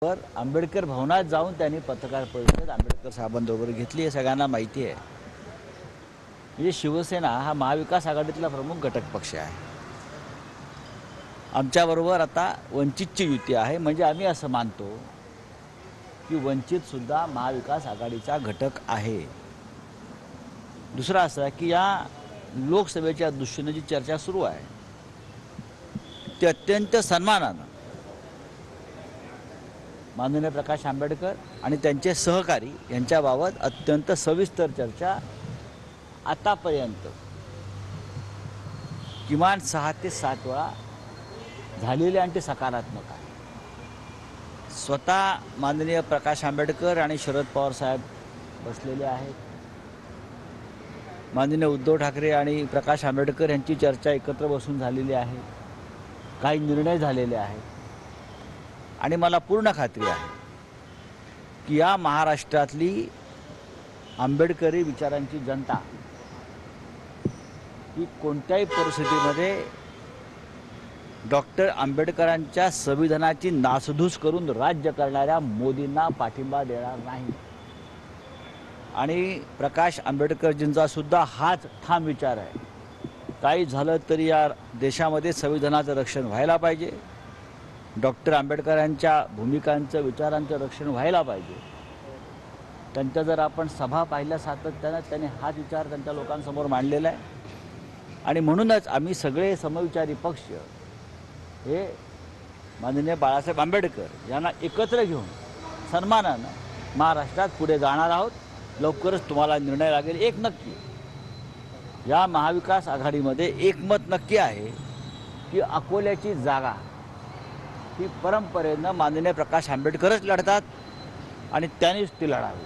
वर आंबेडकर भवनात जाऊन त्यांनी पत्रकार परिषद आंबेडकर साहेबांबरोबर घेतली हे सगळ्यांना माहिती आहे। म्हणजे शिवसेना हा महाविकास आघाडीतला प्रमुख घटक पक्ष आहे। आमच्याबरोबर आता वंचितची युती आहे, म्हणजे आम्ही असं मानतो की वंचित सुद्धा महाविकास आघाडीचा घटक आहे। दुसरा असं की या लोकसभेच्या दृष्टीने जी चर्चा सुरू आहे ती अत्यंत सन्मानानं माननीय प्रकाश आंबेडकर आणि त्यांचे सहकारी यांच्याबाबत अत्यंत सविस्तर चर्चा आतापर्यंत किमान 6 ते 7 वेळा झालेली आणि ते सकारात्मक आहे। स्वतः माननीय प्रकाश आंबेडकर आणि शरद पवार साहेब बसलेले आहेत। माननीय उद्धव ठाकरे आणि प्रकाश आंबेडकर यांची चर्चा एकत्र बसून झालेली आहे। काही निर्णय झालेले आहेत आणि मला पूर्ण खात्री आहे की या महाराष्ट्रातली आंबेडकरी विचारांची जनता ही कोणत्याही परिस्थितीमध्ये डॉक्टर आंबेडकरांच्या संविधानाची नासधूस करून राज्य करणाऱ्या मोदींना पाठिंबा देणार नाही। आणि प्रकाश आंबेडकरजींचा सुद्धा हाच ठाम विचार आहे, काही झालं तरी या देशामध्ये संविधानाचं रक्षण व्हायला पाहिजे, डॉक्टर आंबेडकरांच्या भूमिकांचं विचारांचं रक्षण व्हायला पाहिजे। त्यांच्या जर आपण सभा पाहिल्या सातत्यानं त्यांनी हाच विचार त्यांच्या लोकांसमोर मांडलेला आहे। आणि म्हणूनच आम्ही सगळे समविचारी पक्ष हे माननीय बाळासाहेब आंबेडकर यांना एकत्र घेऊन सन्मानानं महाराष्ट्रात पुढे जाणार आहोत। लवकरच तुम्हाला निर्णय लागेल। एक नक्की या महाविकास आघाडीमध्ये एकमत नक्की आहे की अकोल्याची जागा ही परंपरेनं माननीय प्रकाश आंबेडकरच लढतात आणि त्यांनीच ती लढावी।